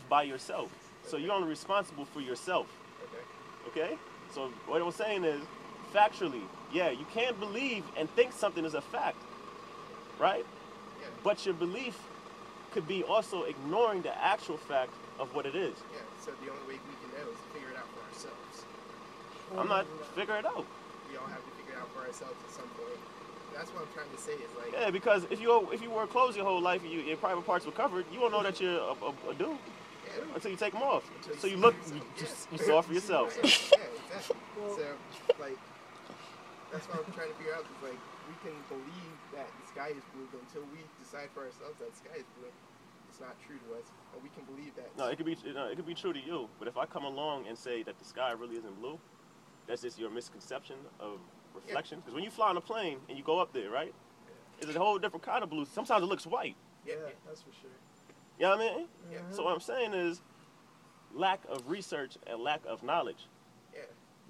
by yourself. So you're only responsible for yourself. Okay? So what I'm saying is, factually, yeah, you can't believe and think something is a fact, right? Yeah. But your belief could be also ignoring the actual fact of what it is. Yeah, so the only way we can know is to figure it out for ourselves. I'm not figure it out. We all have to figure it out for ourselves at some point. That's what I'm trying to say is like... Yeah, because if you wear clothes your whole life and your private parts were covered, you won't know that you're a dude until you take them off. So you look, you saw for yourself. Yeah, exactly. So, like, that's what I'm trying to figure out. Is like, we can believe that the sky is blue, but until we decide for ourselves that the sky is blue, it's not true to us. Or we can believe that. No, it could be true to you. But if I come along and say that the sky really isn't blue, that's just your misconception of reflection. Because when you fly on a plane and you go up there, right? It's a whole different kind of blue. Sometimes it looks white. Yeah, that's for sure. You know what I mean? Yeah. So what I'm saying is, lack of research and lack of knowledge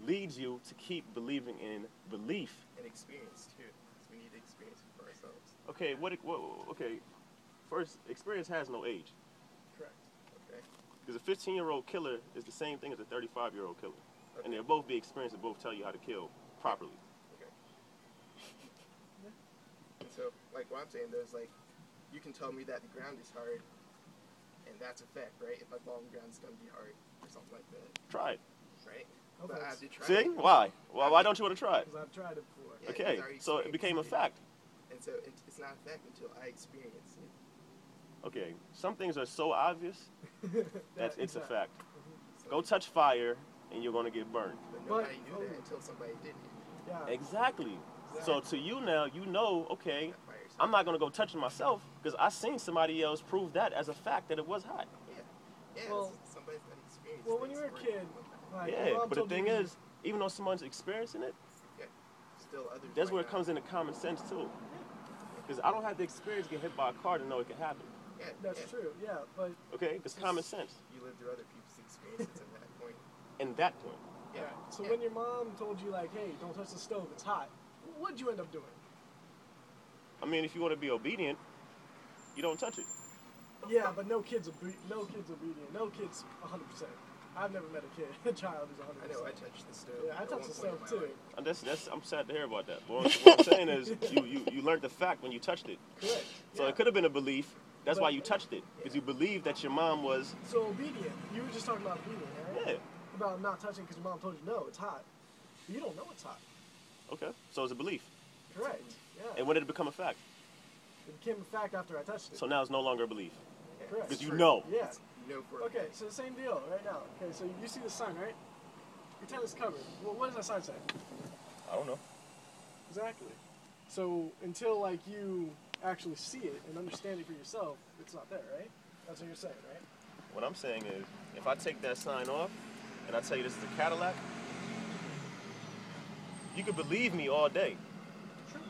leads you to keep believing in belief. And experience too. We need to experience it for ourselves. Okay, okay. First, experience has no age. Correct. Okay. Because a 15-year-old killer is the same thing as a 35-year-old killer. Okay. And they'll both be experienced and both tell you how to kill properly. Okay. And so, like what I'm saying, there's like, you can tell me that the ground is hard, and that's a fact, right? If I fall on the ground, it's going to be hard, or something like that. Try it. Right? Okay. But I have to try See? it. Why? Why don't you want to try it? Because I've tried it before. Yeah, okay, so it became a fact. And so it's not a fact until I experience it. Okay, some things are so obvious that it's a fact. So, Go touch fire and you're going to get burned. But nobody knew that until somebody did it. Yeah. Exactly. So to you now, you know, okay, I'm not going to go touch it myself because I seen somebody else prove that as a fact that it was hot. Yeah, well, somebody's got experience. Well, when you're a kid, like, yeah, but the thing is, even though someone's experiencing it, still others that's where it comes into common sense too. Because I don't have the experience to get hit by a car to know it can happen. Yeah, that's true. Yeah, but okay, it's common sense. You live through other people's experiences at that point. In that point. Yeah. So when your mom told you like, "Hey, don't touch the stove; it's hot," what'd you end up doing? I mean, if you want to be obedient, you don't touch it. Yeah, but no kid's obedient. No kid's 100%. I've never met a child who's 100%. I know, I touched the stove. Yeah, I touched the stove too. And I'm sad to hear about that. But what I'm saying is, you learned the fact when you touched it. Correct. So it could have been a belief. That's why you touched it. Because you believed that your mom was... So obedient. You were just talking about obedient, right? Yeah. About not touching because your mom told you, no, it's hot. But you don't know it's hot. Okay. So it's a belief. Correct. Yeah. And when did it become a fact? It became a fact after I touched it. So now it's no longer a belief. Correct. Because you know. Yeah. Okay, so the same deal right now. Okay, so you see the sign, right? Pretend it's covered. Well, what does that sign say? I don't know. Exactly. So until like you actually see it and understand it for yourself, it's not there, right? That's what you're saying, right? What I'm saying is, if I take that sign off and I tell you this is a Cadillac, you could believe me all day. True.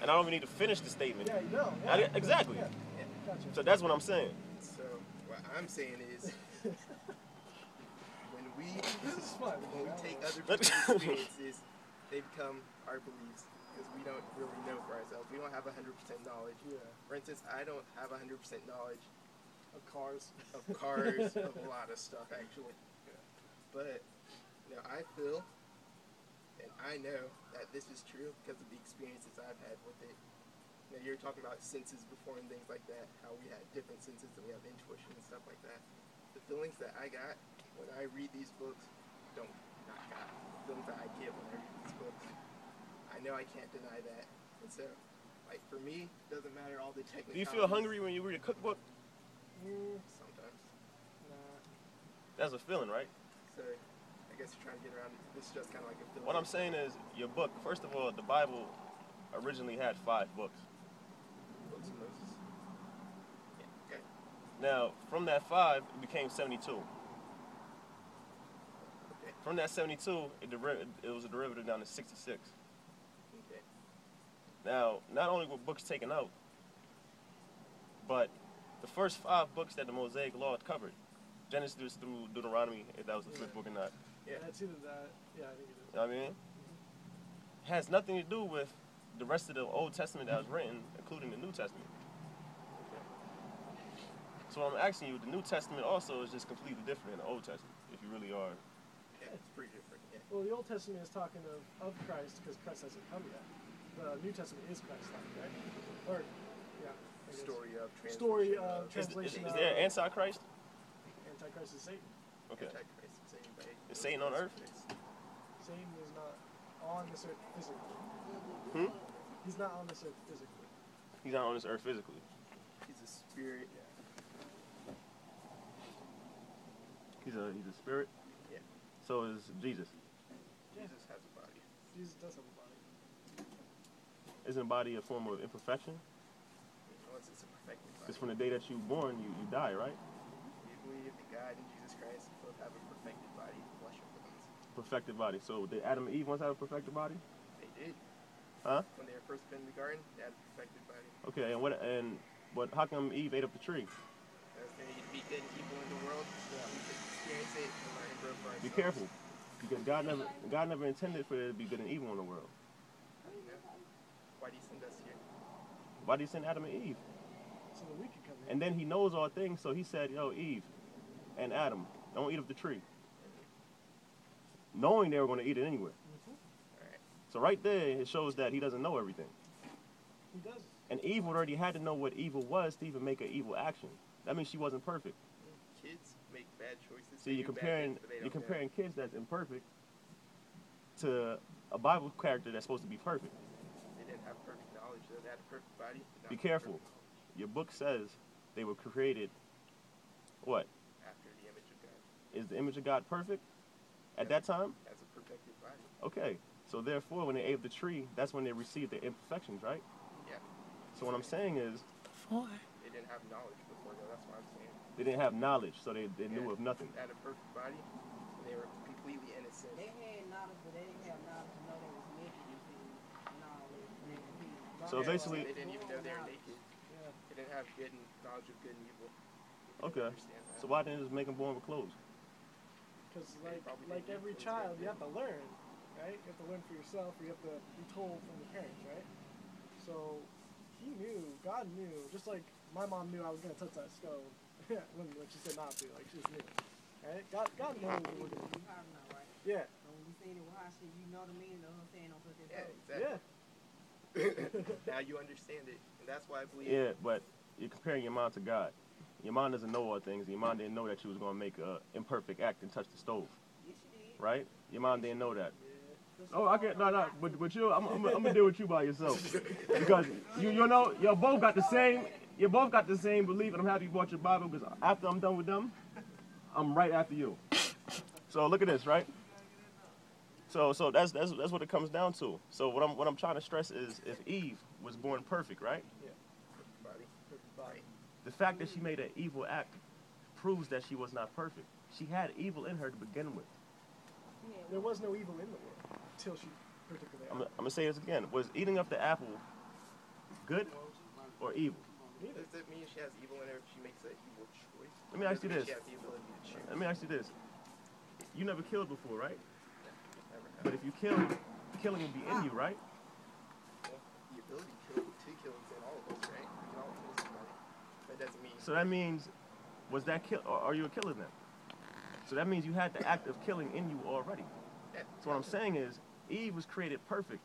And I don't even need to finish the statement. Yeah, you know. Yeah. Exactly. Yeah. Gotcha. So that's what I'm saying. So what I'm saying is, when we take other people's experiences, they become our beliefs because we don't really know for ourselves. We don't have 100% knowledge. Yeah. For instance, I don't have 100% knowledge of cars, of a lot of stuff actually. Yeah. But I feel and I know that this is true because of the experiences I've had with it. You're talking about senses before and things like that, how we had different senses and we have intuition and stuff like that. The feelings that I got when I read these books, the feelings that I get when I read these books, I know I can't deny that. And so, like for me, it doesn't matter all the technical. Do you feel hungry when you read a cookbook? Sometimes. Nah. That's a feeling, right? So, I guess you're trying to get around it. This is just kind of like a feeling. What I'm saying is, your book, first of all, the Bible originally had 5 books. Okay. Now, from that 5, it became 72. Okay. From that 72, it was a derivative down to 66. Okay. Now, not only were books taken out, but the first 5 books that the Mosaic Law covered, Genesis through Deuteronomy, if that was the 5th book or not. Yeah, it's either that. Yeah, I think it is. You know what I mean? Has nothing to do with the rest of the Old Testament that was written, including the New Testament. So I'm asking you, the New Testament also is just completely different than the Old Testament, if you really are. Yeah, it's pretty different. Yeah. Well, the Old Testament is talking of Christ because Christ hasn't come yet. The New Testament is Christ-like, right? Or, yeah. I guess. Story of translation. Is there an Antichrist? Antichrist is Satan. Okay. Antichrist is anybody. Is Satan on earth? Satan is not on this earth physically. Hmm? He's not on this earth physically. He's not on this earth physically. He's a spirit. He's a spirit? Yeah. So is Jesus. Jesus has a body. Jesus does have a body. Isn't a body a form of imperfection? Unless it's a perfected body. Because from the day that you were born, you die, right? We believe that God and Jesus Christ both have a perfected body, flesh and bones. Perfected body. So did Adam and Eve once have a perfected body? They did. Huh? When they were first put in the garden, they had a perfected body. Okay, and how come Eve ate up the tree? Because they need to be good and evil in the world. Yeah, we can experience it and learn and grow for ourselves. Be careful. Because God never intended for there to be good and evil in the world. Why do you send us here? Why did he send Adam and Eve? So that we can come in. And then he knows all things, so he said, yo, Eve and Adam, don't eat of the tree. Knowing they were going to eat it anyway. Alright. So right there, it shows that he doesn't know everything. He does. And Eve already had to know what evil was to even make an evil action. That means she wasn't perfect. Kids make bad choices. See, you're comparing kids that's imperfect to a Bible character that's supposed to be perfect. They didn't have perfect knowledge, though. They had a perfect body. but not Be careful. perfect Your book says they were created, what? after the image of God. Is the image of God perfect at that time? As a perfected body. Okay. So therefore, when they ate the tree, that's when they received their imperfections, right? Yeah. So what I'm saying is, They didn't have knowledge before, though. That's what I'm saying. they didn't have knowledge, so they knew of nothing. They had a perfect body, and they were completely innocent. They had knowledge, but they didn't have knowledge to know they was naked. You see, knowledge. So basically, They didn't even know they were naked. Yeah. They didn't have good and knowledge of good and evil. They okay. didn't understand that. So why didn't they just make them born with clothes? Because probably like didn't every influence child, them. you have to learn, right? You have to learn for yourself, or you have to be told from the parents, right? So he knew, God knew, just like my mom knew I was gonna touch that stove when she said not to, like she just knew, right? God knows what we're gonna do. You probably know, right? Yeah, So when we say it with hot shit, you know the meaning of her saying don't touch that Yeah, stove. exactly. yeah. Now you understand it, and that's why I believe. Yeah, but you're comparing your mom to God. Your mom doesn't know all things. Your mom didn't know that she was going to make an imperfect act and touch the stove, Yes, you did. right? Your mom didn't know that. Yeah. Oh, I can't. No. But you, I'm gonna deal with you by yourself because you know, you both got the same. You both got the same belief, and I'm happy you bought your Bible because after I'm done with them, I'm right after you. So look at this, right? So that's what it comes down to. So what I'm trying to stress is if Eve was born perfect, right? Perfect body. Perfect body. The fact that she made an evil act proves that she was not perfect. She had evil in her to begin with. There was no evil in the world until she particularly. I'm gonna say this again. Was eating up the apple good or evil? Neither. Does it mean she has evil in her if she makes an evil choice? Let me ask you Does it mean this. She has the ability to choose. Let me ask you this. You never killed before, right? Never have. But if you killed, killing would be in you, right? Well, the ability to kill is in all of us, right? We can all kill somebody. That doesn't mean. So that means, was that kill? Or are you a killer then? So that means you had the act of killing in you already. Yeah. So what I'm saying is, Eve was created perfect.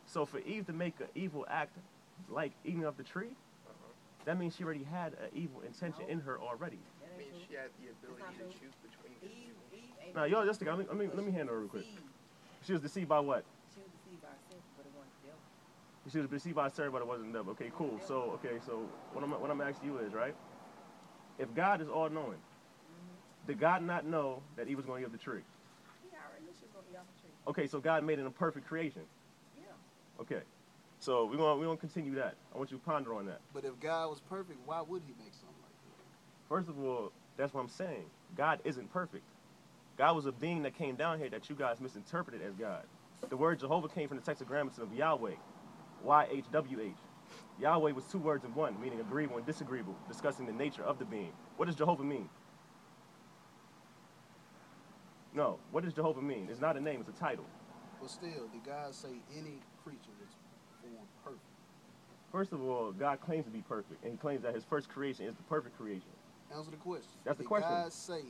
So for Eve to make an evil act, like eating up the tree, that means she already had an evil intention in her already. That I mean, ain't she true. had the ability to choose between good and evil. Eve ain't Now, yo, just let me handle her real quick. She was deceived by what? She was deceived by herself, but it wasn't the devil. She was deceived by Sarah, but it wasn't them. Okay, cool. So what I'm asking you is, right? If God is all knowing, did God not know that Eve was going to eat of the tree? He already knew she was gonna eat off the tree. Okay, so God made it a perfect creation. Yeah. Okay, so we're gonna continue that. I want you to ponder on that. But if God was perfect, why would he make something like that? First of all, that's what I'm saying. God isn't perfect. God was a being that came down here that you guys misinterpreted as God. The word Jehovah came from the tetragrammaton of Yahweh, YHWH. Yahweh was two words in one, meaning agreeable and disagreeable, discussing the nature of the being. What does Jehovah mean? No, what does Jehovah mean? It's not a name, it's a title. But still, did God say any creature was formed perfect? First of all, God claims to be perfect, and he claims that his first creation is the perfect creation. Answer the question. That's the Did question. God say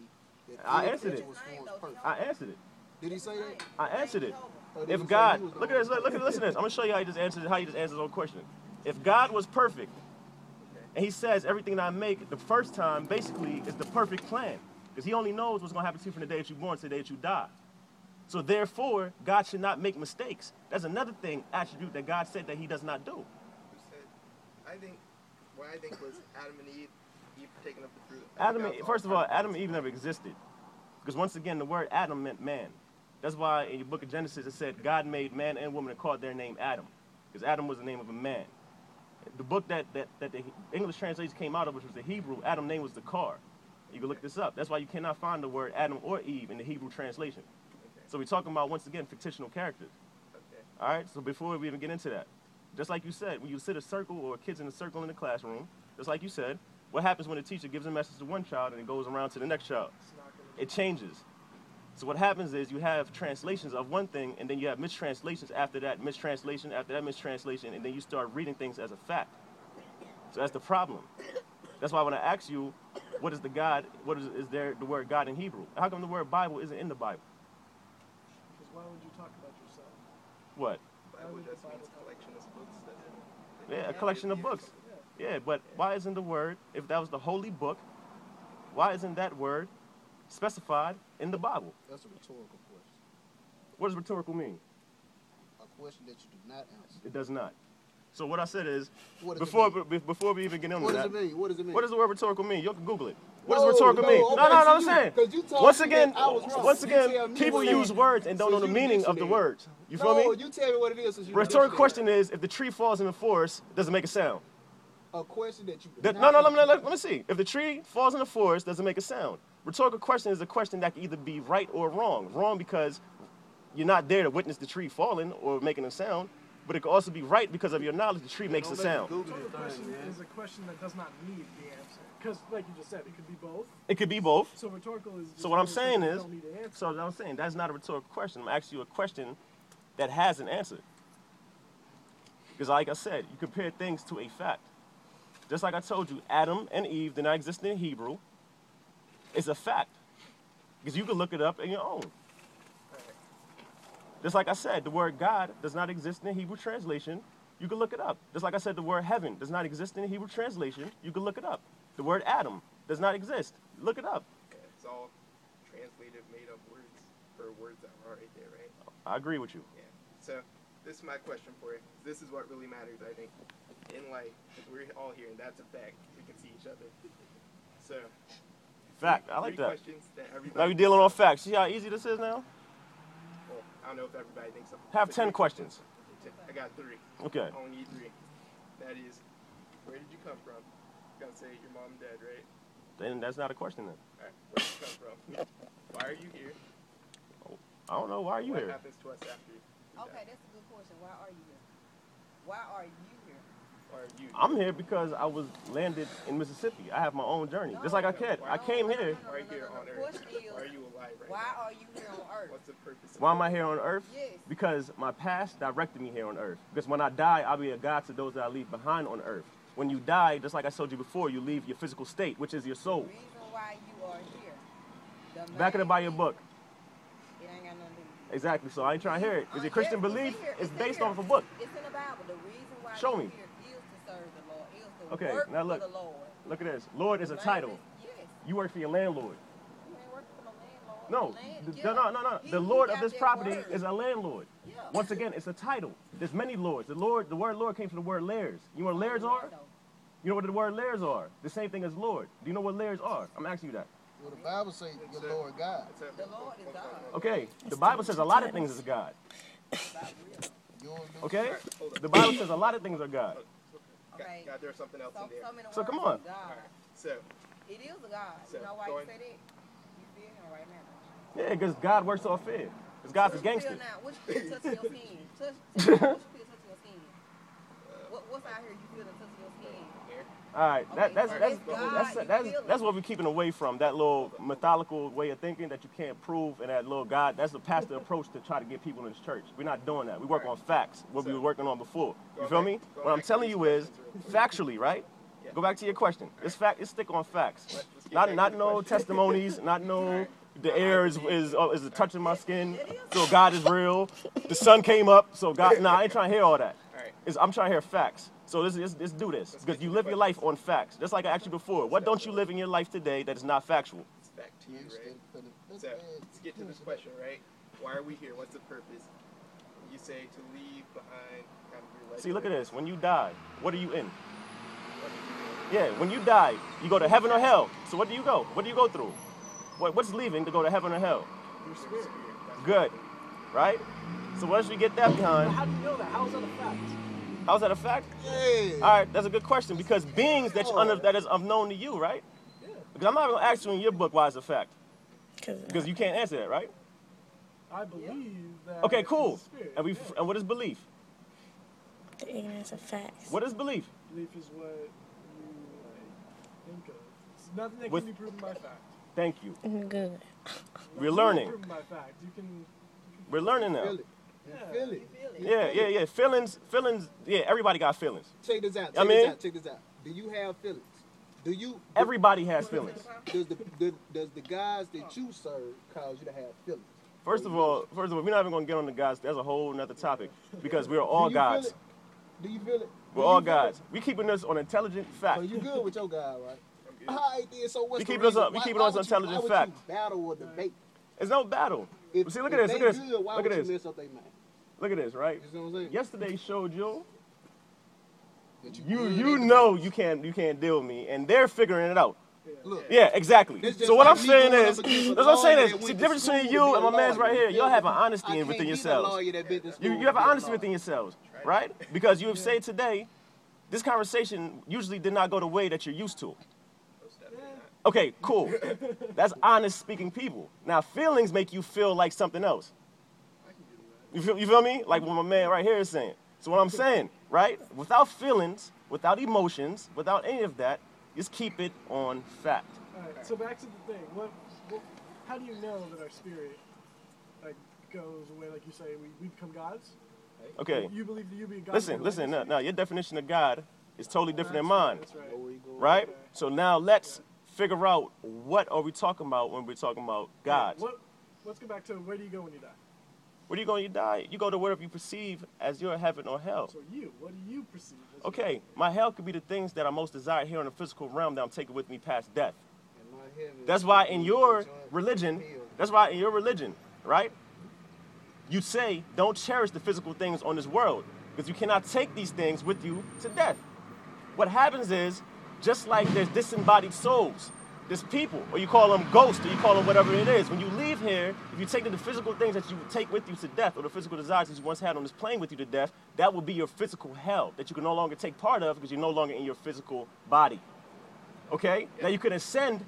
that I every answered creature it. was formed perfect? I answered it. Did he say that? I answered it. Or did he If say God, he was the look at this, only look at, listen to this. I'm gonna show you how he just answers his own question. If God was perfect, and he says everything that I make the first time basically is the perfect plan, because he only knows what's gonna happen to you from the day that you're born to the day that you die. So therefore, God should not make mistakes. That's another thing, attribute that God said that he does not do. Who said? What I think was Adam and Eve taking up the fruit. First of all, Adam and Eve never existed. Because once again, the word Adam meant man. That's why in your book of Genesis it said God made man and woman and called their name Adam. Because Adam was the name of a man. The book that the English translation came out of, which was the Hebrew, Adam's name was the Car. You can look this up. That's why you cannot find the word Adam or Eve in the Hebrew translation. So we're talking about, once again, fictional characters. All right, so before we even get into that, just like you said, when you sit a circle or kids in a circle in the classroom, just like you said, what happens when a teacher gives a message to one child and it goes around to the next child? It changes. So what happens is you have translations of one thing, and then you have mistranslations after that, mistranslation after that mistranslation, and then you start reading things as a fact. So that's the problem. That's why when I ask you, what is the God, is there the word God in Hebrew? How come the word Bible isn't in the Bible? Because why would you talk about yourself? What? Bible just means collection of books. Yeah, a collection of books. Yeah, but why isn't the word, if that was the holy book, why isn't that word specified in the Bible? That's a rhetorical question. What does rhetorical mean? A question that you did not answer. It does not. So what I said is, What does before it we even get into What that, does it mean? What does it mean? what does the word rhetorical mean? You can Google it. What No, does rhetorical no, mean? I'm No, I'm asking you, saying. 'cause you told Once me again, that I was wrong. once You tell again, me people what it use is. words and don't know Since the you meaning of the dictionary. words. You feel No, me? you tell me what it is. Since you Rhetorical dictionary. question is, if the tree falls in the forest, does it make a sound? A question that you did No, not let me see. If the tree falls in the forest, does it make a sound? Rhetorical question is a question that can either be right or wrong. Wrong because you're not there to witness the tree falling or making a sound, but it could also be right because of your knowledge the tree makes a sound. The question is a question that does not need the answer. Because, like you just said, it could be both. It could be both. So rhetorical is. So what I'm saying you is, don't need the answer. so what I'm saying, that's not a rhetorical question. I'm asking you a question that has an answer. Because like I said, you compare things to a fact. Just like I told you, Adam and Eve did not exist in Hebrew. It's a fact. Because you can look it up on your own. Just like I said, the word God does not exist in the Hebrew translation. You can look it up. Just like I said, the word heaven does not exist in the Hebrew translation. You can look it up. The word Adam does not exist. Look it up. Yeah, it's all translated, made up words for words that are already there, right? I agree with you. Yeah. So this is my question for you. This is what really matters, I think, in life. Because we're all here, and that's a fact. We can see each other. So. Fact. I like three that. questions that everybody. Now you're dealing on facts. See how easy this is now? Well, I don't know if everybody thinks so. Have But 10 three questions. I got three. Okay. I only need three. That is, where did you come from? You gotta say your mom and dad, right? Then that's not a question then. Alright, where did you come from? Why are you here? I don't know. Why are you What here? happens to us after you? Okay, that's a good question. Why are you here? Why are you here? Why are you I'm here because I was landed in Mississippi. I have my own journey. Just like I can. I came here. Why are you here on The Earth? question is, Why are you alive right why now? are you here on Earth? What's the purpose of Why am I here on earth? Yes. Because my past directed me here on earth. Because when I die, I'll be a God to those that I leave behind on earth. When you die, just like I told you before, you leave your physical state, which is your The soul. reason why you are here. The Back it up by your main book. reason- It ain't got nothing to do with it. Exactly. So I ain't trying to hear it. Is your Christian Yes, belief? in here. It's in based here. off a book. It's in the Bible. The reason why Show you're me. here is to serve the Lord. Is to Okay, work now look. for the Lord. Look at this. Lord is a The title. land is- Yes. You work for your landlord. You ain't working for no landlord. No, The land- the- yeah. no. He- The he Lord got of this that property word. is a landlord. Yeah. Once again, it's a title. There's many lords. The word Lord came from the word layers. You know what layers are? You know what the word layers are? The same thing as Lord. Do you know what layers are? I'm asking you that. Well, the Bible says your Lord God. The Lord is God. Okay, the Bible says a lot of things is God. Not real. Yours do. Okay? Alright, hold up. The Bible says a lot of things are God. Okay. God, there's something else in there. So many So come words on. is God. So, It is a God. So, You know why go you ahead. say that? You feel him right now. Yeah, because God works off fear. Because God's a What you gangster. feel now? What you feel touching your skin? What you feel touching your skin? What's out here you feel touching your skin? here. All right, Okay, that's God, what we're keeping away from, that little methodical way of thinking that you can't prove, and that little God. That's the pastor approach to try to get people in his church. We're not doing that. We work on facts, what we were working on before. You feel me? What I'm telling you is, factually, right? Go back to your question. It's fact. It's stick on facts. Not no testimonies. Not no. The air is touching my skin, so God is real. The sun came up, so God. Nah, I ain't trying to hear all that. I'm trying to hear facts. So let's do this, because you live your life on facts. Just like I asked you before, what don't you live in your life today that is not factual? It's back to you, right? So let's get to this question, right? Why are we here? What's the purpose? You say to leave behind kind of your legacy. See, look at this. When you die, what are you in? Yeah, when you die, you go to heaven or hell. So what do you go? What do you go through? What's leaving to go to heaven or hell? Your spirit. Good, right? So once we get that behind, But how do you know that? How is that a fact? how's that a fact? Yeah. All right, that's a good question, because beings that is unknown to you, right? Yeah. Because I'm not going to ask you in your book why it's a fact, because you can't answer that, right? I believe that. Okay, cool. it's a spirit. And what is belief? The ignorance of facts. What is belief? Belief is what you think of. It's nothing that With- can be proven by fact. Thank you. Good. We're learning. Proven by fact. You can. We're learning now. Feel it. Yeah. Feel it. Yeah. Feelings. Yeah, everybody got feelings. Check this out. I mean- Check this out. Do you have feelings? Do you? Everybody has feelings. Does the guys that you serve cause you to have feelings? First of all, we're not even going to get on the gods. That's a whole nother topic, because we're all Do you feel gods. it? Do you feel it? We're Do all you feel gods. We keeping this on intelligent So fact. you good with your guy, right? All right, then. So what's We the keeping us reason? up- we Why- keeping why us would intelligent you, why fact. Would you battle or debate? It's no battle. If, See, look at if this. Look they at this. Good, why Look would at you this. mess up their mind? Look at this, right? You see what I'm saying? Yesterday showed you. That You good know at you can't deal with me, and they're figuring it out. Look, Yeah, exactly. It's just So what like I'm me saying going is, up against a that's what I'm saying lawyer is, that see, the went difference to between school you to be and my a man's right lawyer. here, y'all have an I honesty can't within be the yourselves. lawyer that been to school You to have be an a honesty lawyer. within yourselves, right? Because you have said today, this conversation usually did not go the way that you're used to. Okay, cool. That's honest speaking people. Now, feelings make you feel like something else. You feel me? Like what my man right here is saying. So what I'm saying, right? Without feelings, without emotions, without any of that, just keep it on fact. All right. So back to the thing. How do you know that our spirit like goes away? Like you say, we become gods. Okay. You believe that you be a god. Listen. Now your definition of God is totally different than mine, That's right. Know where you going. right? So now let's figure out, what are we talking about when we're talking about God? Let's go back to where do you go when you die? Where do you go when you die? You go to wherever you perceive as your heaven or hell. So what do you perceive? As Okay, my hell could be the things that I most desire here in the physical realm that I'm taking with me past death. And my heaven That's why in your is religion, filled. right? You say, don't cherish the physical things on this world, because you cannot take these things with you to death. What happens is, just like there's disembodied souls, there's people, or you call them ghosts, or you call them whatever it is. When you leave here, if you take the physical things that you take with you to death, or the physical desires that you once had on this plane with you to death, that will be your physical hell that you can no longer take part of, because you're no longer in your physical body. Okay? Now you can ascend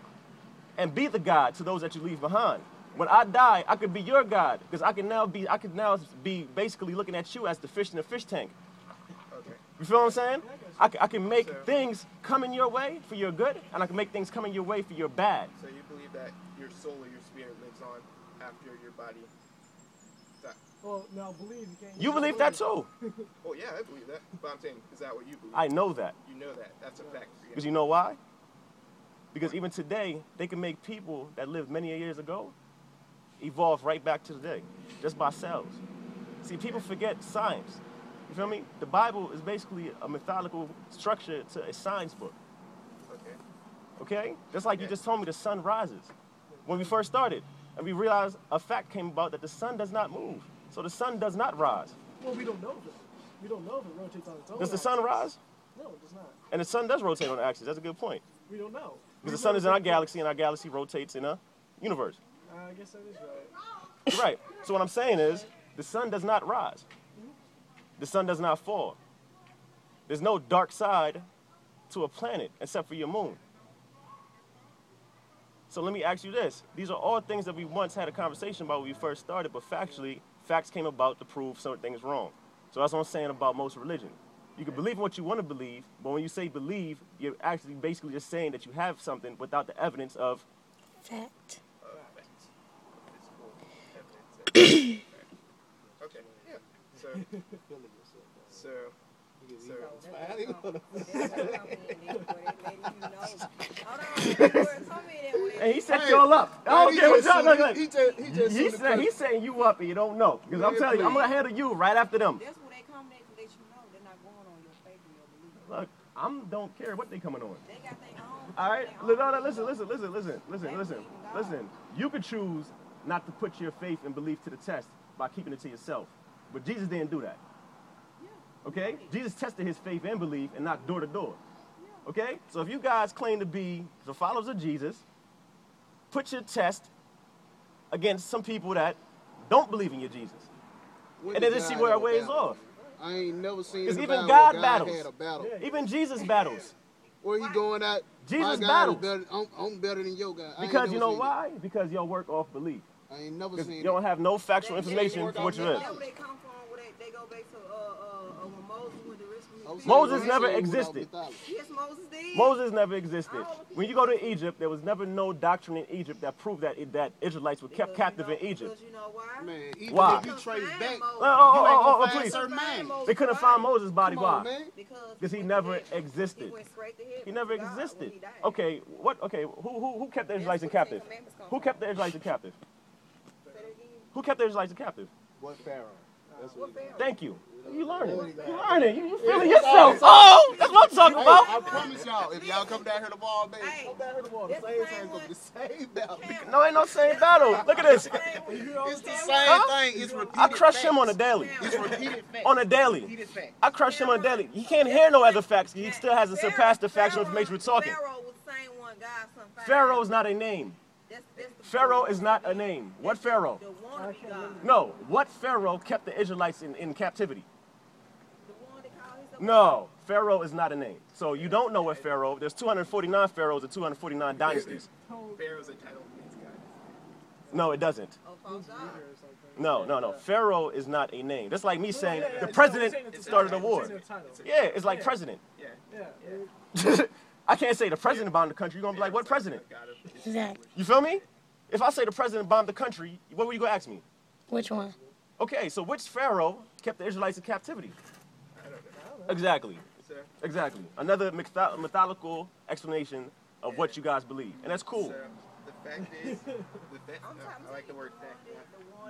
and be the God to those that you leave behind. When I die, I could be your God, because I can now be basically looking at you as the fish in the fish tank. Okay. You feel what I'm saying? I can make things come in your way for your good, and I can make things come in your way for your bad. So you believe that your soul or your spirit lives on after your body? Well, now believe you can't. You believe that too? Oh yeah, I believe that. But I'm saying, is that what you believe? I know that. You know that. That's a fact for Because you. you know why? Because even today, they can make people that lived many years ago evolve right back to today, just by cells. See, people forget science. You feel me? The Bible is basically a methodical structure to a science book. Okay. Okay? Just like you just told me the sun rises. When we first started, and we realized a fact came about that the sun does not move. So the sun does not rise. Well, we don't know if we don't know if it rotates on its own. Does the sun rise? No, it does not. And the sun does rotate on the axis. That's a good point. We don't know. Because the sun is in our galaxy, and our galaxy rotates in a universe. I guess that is right. You're right. So what I'm saying is, the sun does not rise. The sun does not fall. There's no dark side to a planet except for your moon. So let me ask you this. These are all things that we once had a conversation about when we first started, but factually, facts came about to prove certain things wrong. So that's what I'm saying about most religion. You can believe in what you want to believe, but when you say believe, you're actually basically just saying that you have something without the evidence of Fact. Okay. Yeah. So. And he set y'all up. I don't care what y'all look. He's setting you up and you don't know. Because I'm telling you, I'm going to handle you right after them. That's where they come there to let you know they're not going on your faith and your belief. Look, I don't care what they coming on. They got their own. All right? Listen. You could choose not to put your faith and belief to the test by keeping it to yourself. But Jesus didn't do that. Okay? Jesus tested his faith and belief and not door to door. Okay? So if you guys claim to be the followers of Jesus, put your test against some people that don't believe in your Jesus. And then just see where it weighs off. I ain't never seen Because it even where God had battles. a battle. Even Jesus battles. Where you going at? Jesus my God battles. is better, I'm better than your God. Because you know why? Because y'all work off belief. I ain't never Because seen you don't have no factual information work for what out you that is. That's where they come from, where they go back to when Moses went to rescue his Moses people. never existed. Yes, Moses did. Moses never existed. When you go to Egypt, there was never no doctrine in Egypt that proved that Israelites were kept captive in Egypt. Because you know why? Man, even Why? if you trace back, Please. certain man. They couldn't find Moses' body. Come on, Why? man. Because he never existed. He went straight to heaven. He never God, when existed. he died. Okay, what? Okay, who kept the Israelites in captive? Who kept the Israelites in captive? Say that again. Who kept the Israelites in captive? What Pharaoh? That's What Pharaoh? Thank you. You learning. You learning. You feeling yourself. Oh, that's what I'm talking Hey, about. I promise y'all, if y'all come down here tomorrow, baby, Hey, come down here tomorrow, the that's same the thing same gonna be the same battle. No, ain't no same battle. Look at this. It's the same Huh? thing. It's repeated I crush him on a facts. daily. It's repeated facts. On a daily. Repeated facts. I crush him on a daily. He can't hear no other facts. He still hasn't surpassed the factual information we're talking. Pharaoh was the same one God sent. Pharaoh is not a name. That's the Pharaoh is not a name. What Pharaoh? The wannabe God. No. What Pharaoh kept the Israelites in captivity? The one that called himself. No. Pharaoh is not a name. So you don't know what Pharaoh. There's 249 pharaohs and 249 dynasties. Pharaoh's entitled means God. No, it doesn't. Oh, false God. No. Pharaoh is not a name. That's like me saying the president started a war. Yeah, it's like president. Yeah. I can't say the president bombed the country. You're going to be like, what president? Exactly. You feel me? If I say the president bombed the country, what were you going to ask me? Which one? Okay, so which pharaoh kept the Israelites in captivity? I don't know. Exactly. So, Exactly. Another mythological explanation of what you guys believe. And that's cool. so the fact is, I like the word fact.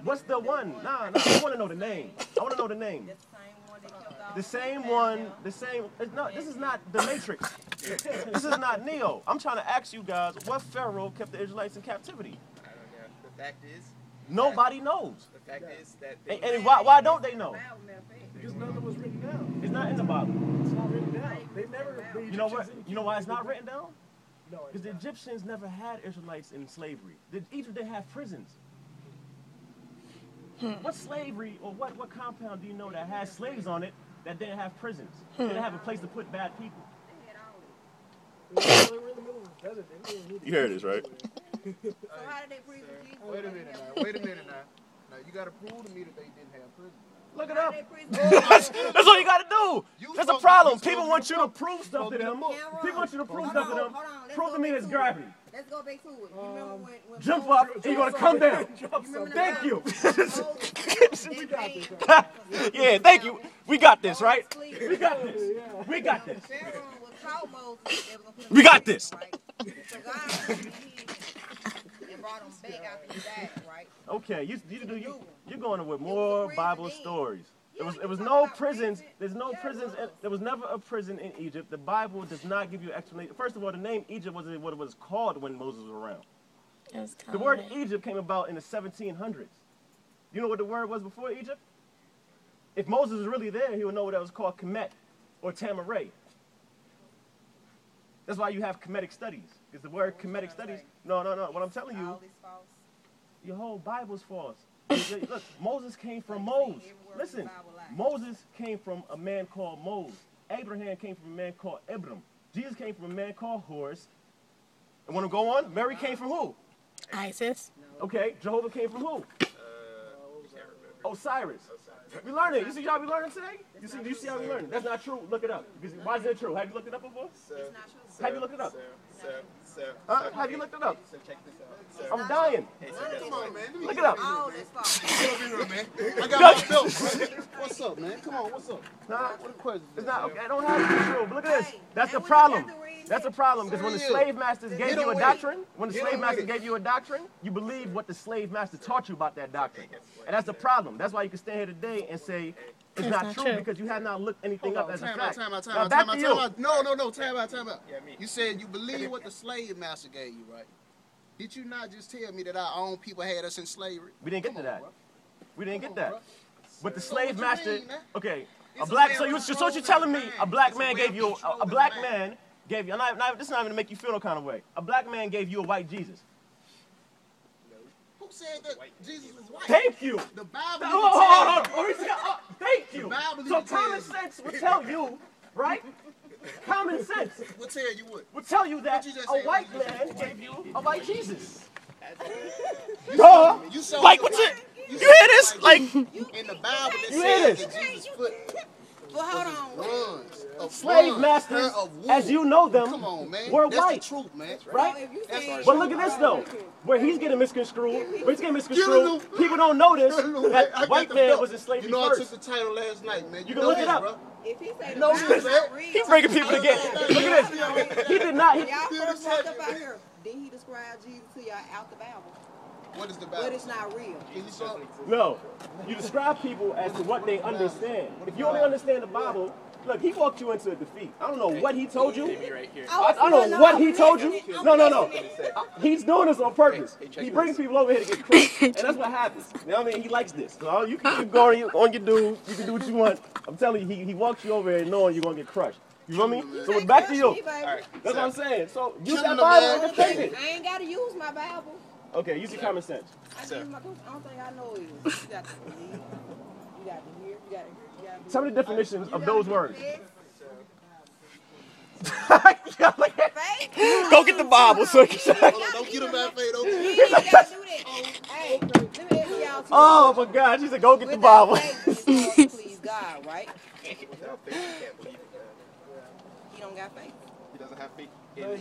What's the one? Nah. I want to know the name. I want to know the name. The same one that kept all The same. No, this is not the Matrix. This is not Neo. I'm trying to ask you guys, what pharaoh kept the Israelites in captivity? I don't know. The fact is, Nobody knows. the fact is that they, And why don't they know? Because none of it was written down. It's not in the Bible. It's not written down. They never. The You know what? Egyptians- You know why it's not written down? No, Because the Egyptians never had Israelites in slavery. Egypt didn't have prisons. What slavery or what compound do you know that has slaves on it that didn't have prisons? They didn't have a place to put bad people. They were in the middle of the desert. They didn't really need You heard this, right? So how did they breathe for Jesus? Wait a minute now. Wait a minute now. Now you gotta prove to me that they didn't have prison. Look it How up. did they breathe? That's all you gotta do. You That's a supposed- problem. you People supposed want to you to prove stuff to them. People want you to prove stuff to them. Prove to me there's gravity. Let's go back to it. You remember when Jump Moses- up and you're gonna come down. You remember the Thank time you. Moses- We got this. Yeah, thank you. We got this, right? We got this. We got this. Pharaoh was told Moses they were gonna put him We got in prison, this. right? So God put him in and brought him back after he died, right? Okay, you're going with more Bible stories. It was no prisons. There's no prisons. There was never a prison in Egypt. The Bible does not give you explanation. First of all, the name Egypt was what it was called when Moses was around. The word Egypt came about in the 1700s. You know what the word was before Egypt? If Moses was really there, he would know what that was called Kemet or Tamaray. That's why you have Kemetic studies. Because the word Kemetic studies, no. What I'm telling you, All this false. your whole Bible's false. Look, Moses came from Moses. Listen, Moses came from a man called Moses. Abraham came from a man called Abram. Jesus came from a man called Horus. And want to go on? Mary came from who? ISIS. Okay, Jehovah came from who? Osiris. We learning. You see how we learning today? You see how we learning? That's not true. Look it up. Because why is it true? Have you looked it up before? Have you looked it up? Have you looked it up? So check this out. I'm dying. Come on, man. Look it up. All this fault. I got my belt. What's up, man? Come on, what's up? Nah, What a question. it's not okay. I don't have to be true. But look at this. That's the problem. That's a problem because when the slave masters gave you a doctrine, you believe what the slave master taught you about that doctrine. And that's the problem. That's why you can stand here today and say it's not true because you have not looked anything up as a fact. Time out. Now back to you. No, time out. Yeah, me. You said you believe what the slave master gave you, right? Did you not just tell me that our own people had us in slavery? We didn't get to that. We didn't get that. But the So slave what you master, mean, man? okay, a It's black. a So way you of so what you telling me? A black man gave you a black man gave you. This is not even to make you feel no kind of way. A black man gave you a white Jesus. Who said that Jesus was white? Thank you. The Bible. Hold on. Thank you. Bible So even tells common sense would tell you, right? Common sense We'll tell you what. would tell you that What you just a said? white man gave you a white Jesus. You saw Like the what white- you hear this? Like in the Bible it You hear says this? that Jesus' foot But hold on. runs of slave runs, masters, hair of wool. as you know them, Come on, man. were That's white. the truth, man. right? If you That's saying- right. But look at this though, where he's getting misconstrued. People don't notice that white man was in slavery You know, I took first. the title last night, man. You can look it up. Bro. If he say the No, Bible's you not said- real, He's bringing people together. Look at this. He did not. Y'all first walked up out here. Did he describe Jesus to y'all out the Bible? What is the But Bible? it's not real. Can you show? No, you describe people as to what they understand. If you only understand the Bible, look, he walked you into a defeat. I don't know what he told you. I don't know what he told you. No. He's doing this on purpose. He brings people over here to get crushed, and that's what happens. You know what I mean? He likes this. So you can go on your dude. You can do what you want. I'm telling you, he walks you over here knowing you're gonna get crushed. You feel me? So back to you. That's what I'm saying. So use that Bible and defend it. I ain't gotta use my Bible. Okay, use your common sense. I use my only thing I know is you got to believe, you got to hear, you got to. Tell me the definitions of those words. Faith? Go get the Bible so you can. Don't get him that fade, You okay? ain't gotta do that. Hey, let me ask y'all too. Oh my God, she said go get the With Bible. that faith, it's hard to please God, right? Without faith, you can't believe in He don't got faith. God. He doesn't have faith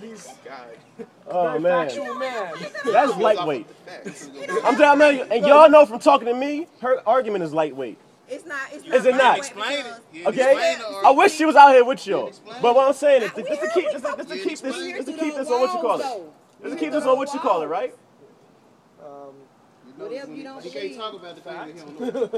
He's in God. Oh man, factual man. that's lightweight. Facts. I'm telling you, and y'all know from talking to me, her argument is lightweight. It's not. It's Is it not? Explain it. Okay, I wish she was out here with y'all. But what I'm saying is, just to keep this on what you call it. Just to keep this on what you call it, right? Whatever you don't He believe. can't talk about the things that he don't know.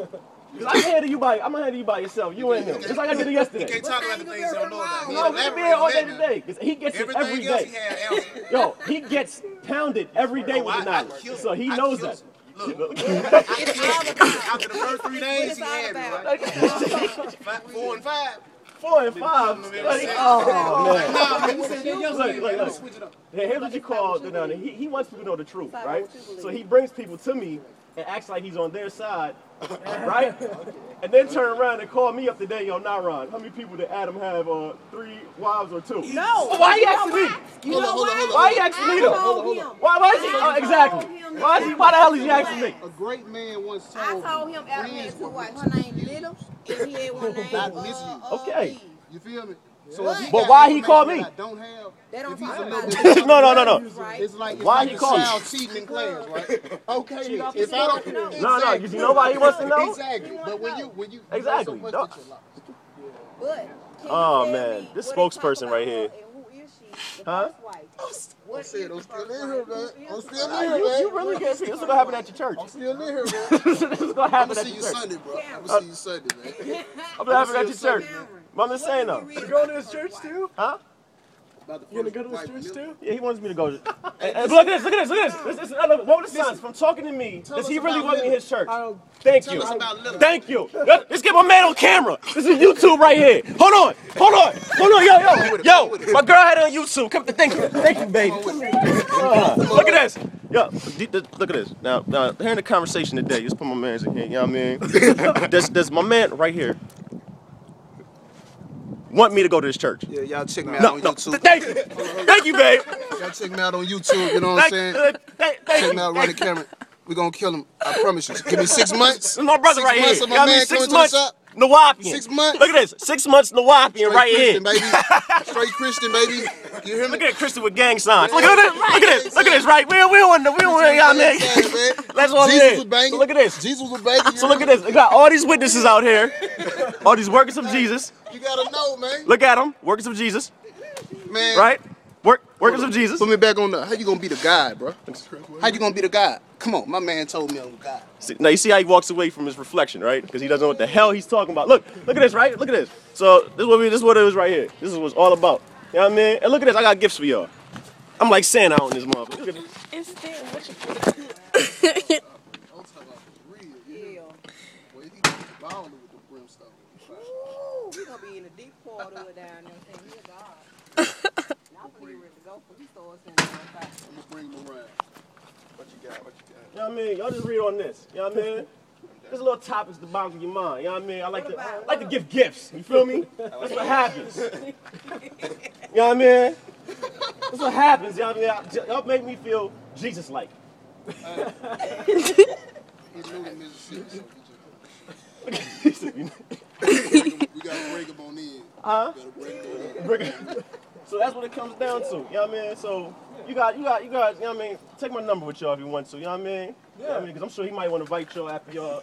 Cause I'm handing you by yourself. You and him. Just like I did it He yesterday. can't talk about the things he don't know about. He No, we can be here all day today. Cause he gets it every Everything else he day. had answered. Yo, he gets pounded every day with the knowledge. So he knows that. Look, It's all about. after the first 3 days, he had me, right? 4 and 5. 4 and 5. Oh man. Nah, man, you said that yesterday. Look. Let's switch it up. Here's what you call he wants people to know the truth, right? So he brings people to me and acts like he's on their side, right? And then turn around and call me up today, yo, Naron. How many people did Adam have? 3 wives or 2? No. Why he asking me? You know why? Why he asking me though? Why is he? Exactly. Why the hell is he asking me? A great man once I told told me, him Adam had friends 2 were wives. Her name Little, and he had one named Not miss you. Okay. Eve. you feel me? So if he But got why he information call me? that I don't have. They don't If he's talk a about little it. bit- No. Right? It's like Why he a call me? child cheating in class, right? Okay, if I don't, No. You know why he wants to know? Exactly. But when you Exactly. know so much No. that you're lost. But can you Oh, tell man. me This what they talk spokesperson about right her here. and who is she? The Huh? first wife. What I'm is still the in first here, man. wife? I'm Who still is in the here, man. You really can't see. This is gonna happen at your church. I'm still in here, man. This is gonna I'm happen gonna at see you your church. Sunday, bro. I'm gonna see you Sunday, man. I'm gonna happen at your church. Cameron? But I'm just saying though. You going to his church too? Huh? About the You gonna first go to his wife, church Milton. too? Yeah, he wants me to go. And look at this. This is another. What was the signs from talking to me? Does he really want me in his church? I don't. Thank Tell you. us about Little. Thank you. Let's get my man on camera. This is YouTube right here. Hold on. Yo. My girl had it on YouTube. Come to thank you, baby. Look at this. Yo, look at this. Now, hearing the conversation today, just put my man's in here. You know what I mean? Does my man right here want me to go to this church? Yeah, y'all check me out on YouTube. Thank you, babe. Y'all check me out on YouTube, you know what I'm saying? Thank Check you. me out, run the camera. We gonna kill him. I promise you. Give me 6 months. This is my brother 6 right months here. of You my know what I mean? man 6 coming to the months. shop. Nuwaubian. 6 months. Look at this. 6 months Nuwaubian Straight right Christian, here. baby. Straight Christian, baby. You hear me? Look at Christian with gang signs. Look at this. Look at this. Look at this. Right. We don't want y'all niggas. That's all it Jesus is. was banging. So look at this. Jesus was banging. So look at this. We got all these witnesses out here. All these workers of Jesus. You gotta know, man. Look at them. Workers of Jesus. Man. Right? Workers of Jesus. Put me back on the. How you gonna be the guy, bro? How you gonna be the guy? Come on, my man told me I'm the guy. Now you see how he walks away from his reflection, right? Because he doesn't know what the hell he's talking about. Look at this, right? Look at this. So this is what it was right here. This is what it's all about. You know what I mean? And look at this. I got gifts for y'all. I'm like Santa out in this motherfucker. Look at this. It's still what you I'm talking about real. Yeah. Well, he balling with the brimstone. Ooh, we gonna be in a deep portal down there. Saying, "He's God." Not for you ready to go for these stores and I'm gonna bring him around. What you got? What you got? You know what I mean? Y'all just read on this. You know what I mean? There's little topics to bounce in your mind. You know what I mean? I like to give gifts. You feel me? That's what happens. You know what I mean? That's what happens. You know what I mean? Y'all make me feel Jesus-like. He's new to Mississippi, so we gotta break him on in. Huh? We gotta break him on in. So that's what it comes down to. You know what I mean? So you guys, you know what I mean? Take my number with y'all if you want to. You know what I mean? You know what I mean? Because I'm sure he might want to invite y'all after y'all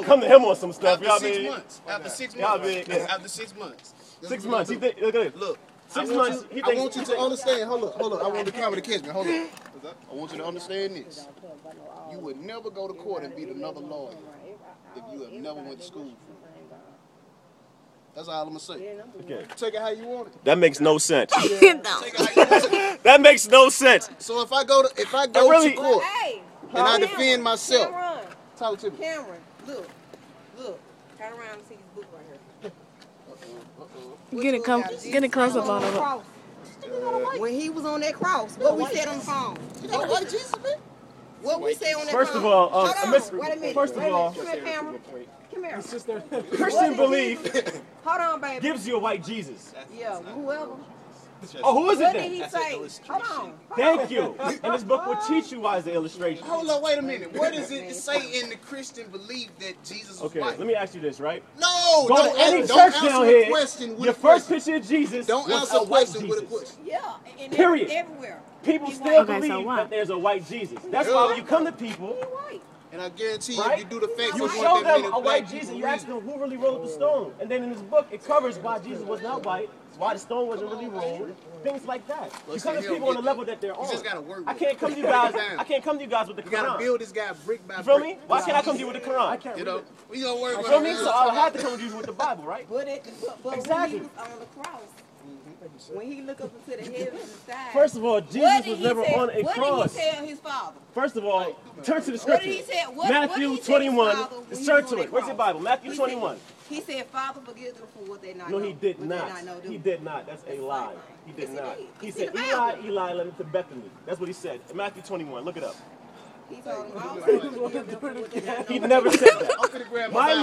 come to him on some stuff. You know what I mean? After 6 Yeah, I months. mean, yeah. After 6 months. 6 months. He think, look at it. Look. 6 months. I want you to understand. Hold up. I want the camera to catch me. Hold up. I want you to understand this. You would never go to court and beat another lawyer if you have never went to school for it. That's all I'm gonna say. Okay. Take it how you want it. That makes no sense. Take it how you want it. That makes no sense. So if I go really- to court Hey, and I defend myself, Cameron, talk to me. Cameron, look, turn around and see this book right here. Get a close up on it. When he was on that cross, what we said on the phone? You know what Jesus meant? What we said on that First phone? of all, Hold on, Miss- wait a minute. first of wait a minute. all- Come here, Cameron. Come here. It's just their Christian belief Hold on, baby. gives you a white Jesus. Yeah, whoever. Oh, who is it What did then? he say? Hold on. Thank you. And this book will teach you why it's the illustration. Hold on, wait a minute. What does it say in the Christian belief that Jesus was Okay, white? let me ask you this, right? No, Go don't to any answer church a down here. question with Your a first question. picture of Jesus Don't was answer a a white question with a Jesus. question. Yeah, and Period. everywhere. People He still white. Okay, so believe why? that there's a white Jesus. That's why when you come to people, He white. And I guarantee you, right? if you do the facts, You of show what that them many a white black Jesus. people You ask read. them who really rolled the stone, and then in this book it covers why Jesus was not white, why the stone wasn't really rolled, things like that. You Let's come to see him people on the get level that they're You on. just gotta work I with can't it. come to you guys. Down. I can't come to you guys with the You gotta Quran. build this guy brick by You feel brick. me? Why can't I come to you with the Quran? You know, we gonna work You with feel him. me? So I had to come to you with the Bible, right? But Exactly. when he was on the cross, when he looked up into the heavens and sky, First of all, what Jesus did was he never say- on a what cross. did he tell his father? First of all, turn to the What did he scripture. say? What Matthew did he tell his 21. father when Just he turn was to on it. that Where's your cross? Bible? Matthew He 21. Said, he said, "Father, forgive them for what they not No, know." he did what not. They not know do. He did not. That's a lie. He did Yes, he not. did. He It's said, in the Eli, Bible. Eli, let me to Bethany. That's what he said. Matthew 21. Look it up. He told him, "Also forgive them for what they not He know." never said that. I'm finna grab My Bible.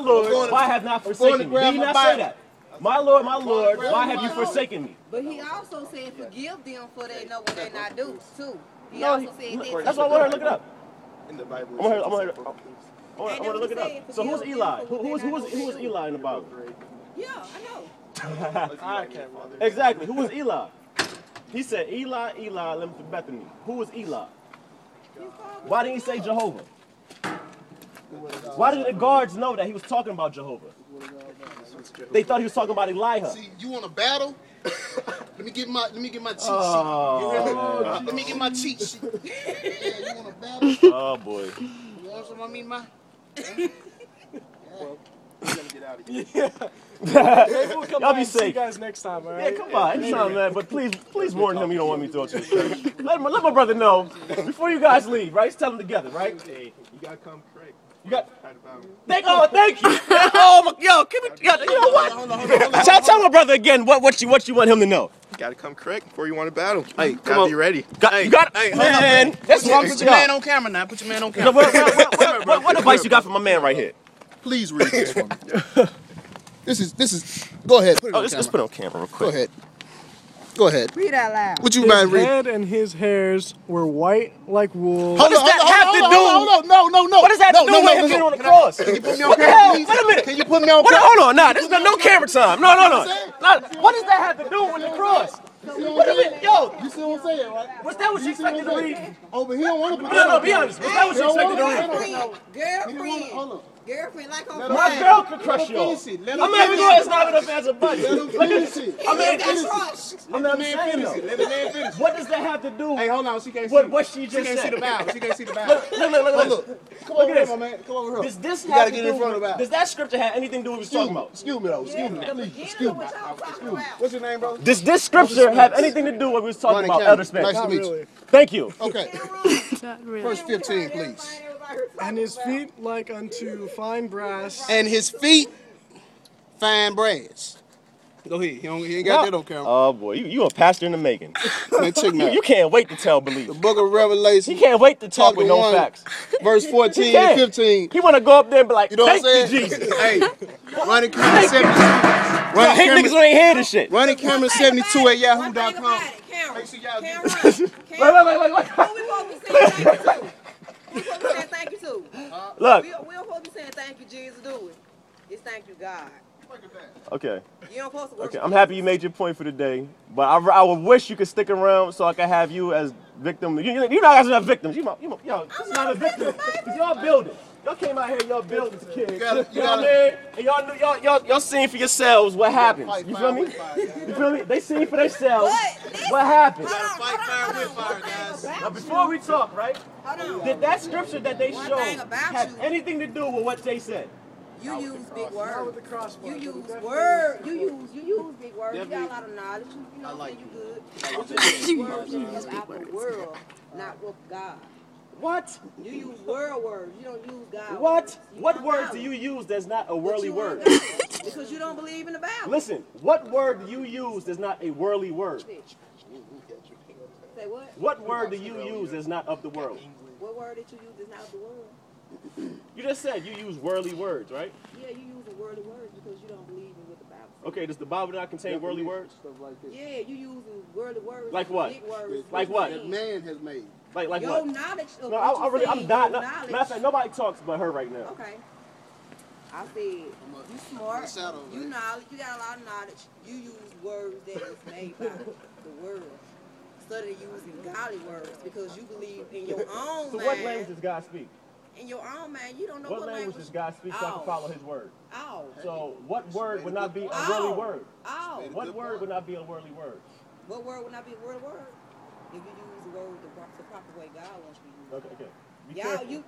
Lord, why have not forsaken me? grab Did he my not say Bible. that? My Lord, why grab have you my forsaken me? But he also said, "Forgive them for they know what they not do." Too. He No, also he- said that. that's why I want her to look it up. In the Bible. I want her to Ain't look it never up. said So who's forgive Eli? them for what they Who was not Eli in the Bible? Yeah, I know. I can't. Exactly. Who was Eli? He said, Eli, Eli, let me to Bethany. Who was Eli? Why didn't he say Jehovah? Why did the guards know that he was talking about Jehovah? They thought he was talking about Elijah. See, you want a battle? Let me get my cheat sheet. Oh, You hear me? man. Let me get my cheat sheet. Yeah, you want a battle? Oh boy. You want some? I mean, my. We're gonna get out of here. Maybe we'll come Y'all by be and see you safe. guys next time, all Yeah, right? come by. Anytime, man. But please warn him you don't want me to go to the church. Let my brother know before you guys leave, right? Let's tell them together, right? Hey, you gotta come correct. You got. Right about it. Thank you. Oh my, yo, give me. Yo, you know what? Tell my brother again what you want him to know. You gotta come correct before you want to battle. Hey, Gotta come on. be ready. You got Hey, hold man. That's what I'm Put your man on camera now. Put your man on camera. What advice you got for my man right here? Please read this for me. This is. Go ahead. Put it Oh, on let's camera. put it on camera real Go quick. ahead. Go ahead. Read out loud. What you about to His read? head and his hairs were white like wool. What does that have to do? Hold on. No. What does that have to do with him getting on the cross? Can you put me on What the camera, hell? please? Wait a minute. Can you put me on What? camera? Hold on, nah. This is no camera time. No. What does that have to do with the cross? Wait a minute, yo. You see what I'm saying, right? Was that what you expected to read? Over here, I want to put No, be honest. Was that what you expected to read? Hold on. Girlfriend, like on My girl could crush you off. I'm not even going to stop it up as a budget. Let him finish it. I mean, crush. I'm not saying Let though. the man finish. What does that have to do? Hey, hold on. She can't see. What she She just can't see said? the Bible. She can't see the Bible. Look. Come Look over at here, this. my man. Come over here. Does this You have gotta to get do in front of the with, Bible. does that scripture have anything to do with what we're talking about? Excuse me, though. Excuse me. What's your name, bro? Does this scripture have anything to do with what we was talking about, Elder Smith? Nice to Not meet you. really. Thank you. Okay. Not really. Verse 15, please. And his feet like unto fine brass. And his feet, fine brass. Go ahead. He ain't got that on camera. Oh boy, you a pastor in the making. Man, check me out. You can't wait to tell belief. The book of Revelation. He can't wait to talk chapter with no 1, facts. Verse 14 He and can't. 15. He want to go up there and be like, You know what I'm thank saying? you, Jesus. Hey, running camera 72. I Running hate niggas who camera, ain't hear this shit. running camera 72 at yahoo.com. Cameron. Make sure y'all Cameron. get Wait. Who we supposed to be saying thank you to? Who we supposed to be saying thank you to? Look. We don't supposed to be saying thank you, Jesus, do it. It's thank you, God. Okay. You don't supposed to worship Okay. I'm happy you made your point for the day, but I would wish you could stick around so I could have you as victim. You're not guys are not victims. Yo, this is not a victim. Cause y'all building. Y'all came out here, y'all building as kids. You know what I mean? And y'all knew y'all seen for yourselves what happens. You feel me? You feel me? They seen for themselves what happens. Fight fire with fire, guys. Now before we talk, right? Hold on. Did that scripture that they One showed thing about have you- anything to do with what they said? You use big Not with words. the crossbar. You but use definitely- word. You use big words. You got a lot of knowledge. You know, you good. You use words that come out the world, not with God. What? You use words. You don't use God. What? Words. You What want words do knowledge. you use that's not a But worldly you word? ain't got it because you don't believe in the Bible. Listen, what word do you use that's not a worldly word? Say what? What word do you use that's not of the world? What word did you use that's not of the world? You just said you use worldly words, right? Yeah, you use a worldly words because you don't believe in what the Bible says. Okay, does the Bible not contain worldly words? Yeah, you using worldly words. Like what? Big words. Like what? That man has made. Like Your what? knowledge of No, what I'm you not. saying, Matter of fact, nobody talks but her right now. Okay. I said, you smart, shadow, you man. knowledge, you got a lot of knowledge. You use words that is made by the world. Instead of using godly words because you believe in your own So mind. what language does God speak? In your own mind, you don't know What language does God speak so I can follow his word? Oh. So what word would not be a Oh. worldly word? Oh. What word would not be a worldly word? What word would not be a word word? If you use the word the proper way God wants you to use it. Okay. Be Y'all, careful. you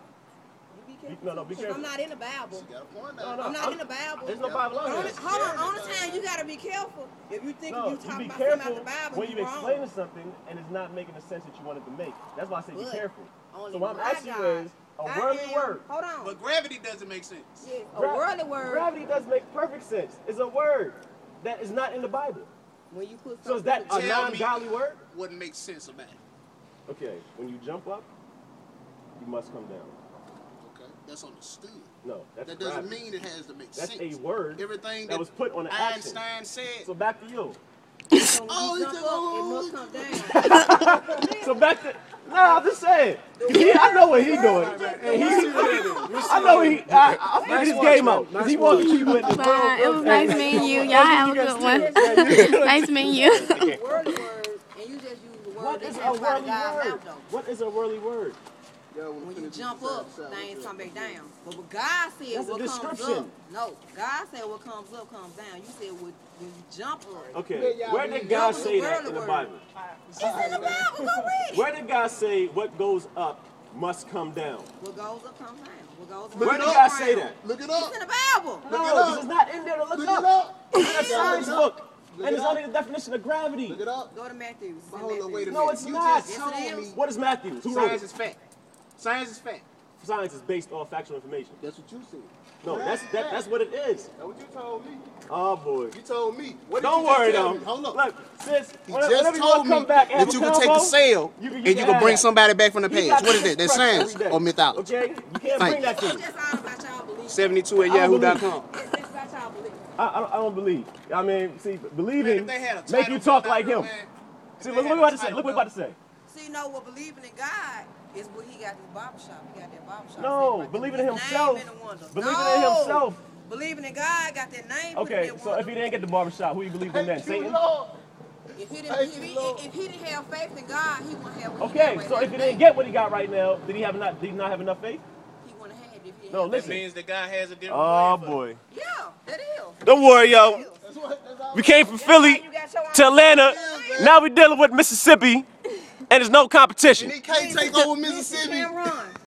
be careful. No, be 'Cause careful. I'm not in the Bible. Got a point No, now. I'm not in the Bible. There's no Bible on Only, there. hold on, on the time you gotta be careful. If you think No, you you talking be about something careful out the Bible, when you you're wrong. explaining something and it's not making the sense that you wanted to make. That's why I say be But careful. only So what I'm my asking you God. is a I worldly am- word. Hold on. But gravity doesn't make sense. Yes, a Gra- worldly word. Gravity does make perfect sense. It's a word that is not in the Bible. When you put So is something that a Tell me. non-godly word? Wouldn't make sense about it. Okay, when you jump up, you must come down. Okay, that's understood. No, that's That doesn't gravity. mean it has to make That's sense. a word Everything that was put on an action. Einstein said. So back to you. So when Oh, you he jump said, up, it must come down. So back to. Nah, I'm just saying. I know what he doing. And I know I figured his game out. Cause he wants to keep with it. Bye. It was nice meeting you. Y'all have a good one. Nice meeting you. Worldly words, and you just use the word What that is a comes out of worldly God's word? mouth, though. What is a worldly word? When you jump up, things come back down. But what God said, That's a what comes description. up. No, God said what comes up comes down. You said when you jump up. Okay, where did God say that in the Bible? It's in the Bible. Go read it. Where did God say what goes up must come down? What goes up comes down. What goes Where up did comes God down. say that? Look it It's up. in the Bible. No, it up. this is not in there to look Look up. it up. It's in a science book. Look And it it's up. only the definition of gravity. Look it up. Go to Matthew. It's in Hold on, Matthew. wait a No, minute. it's You not. just Yes, told it is. me What is Matthews? Who wrote science it? is fact. Science is fact. Science is based off factual information. That's what you said. No, that's what it is. That's what you told me. Oh boy. You told me. What did Don't you just worry tell though. me? Hold up. Look, sis, He whenever just you told want me to come back and have that a you can take convo, a cell you and you can have bring that. somebody back from the You past. got What is this that? That's crutch science every day. or mythology? Okay? You can't Thank bring that to It's me. just all about y'all belief. 72@yahoo.com. It's about y'all belief. I don't believe. I mean, see, Man, believing if they had a make title you talk for like that, him. man, See, look what he about to say. Look what he about to say. See, no, what believing in God is what he got this barbershop. He got that barbershop. No, right believing there in with his himself. name in the window. Believing No. in himself. Believing in God got that name. Okay, put in so if he didn't get the barbershop, who you believe in then? Satan? If he didn't have faith in God, he wouldn't have what he Okay, got right so now. if he didn't get what he got right now, did he not have enough faith? He wouldn't have had it if he didn't No, have listen. That means that God has a different Oh plan for boy. Yeah, that is. Don't worry, yo. We came from Philly to Atlanta. Now we dealing with Mississippi, and there's no competition. And he can't take over You Mississippi. can't run.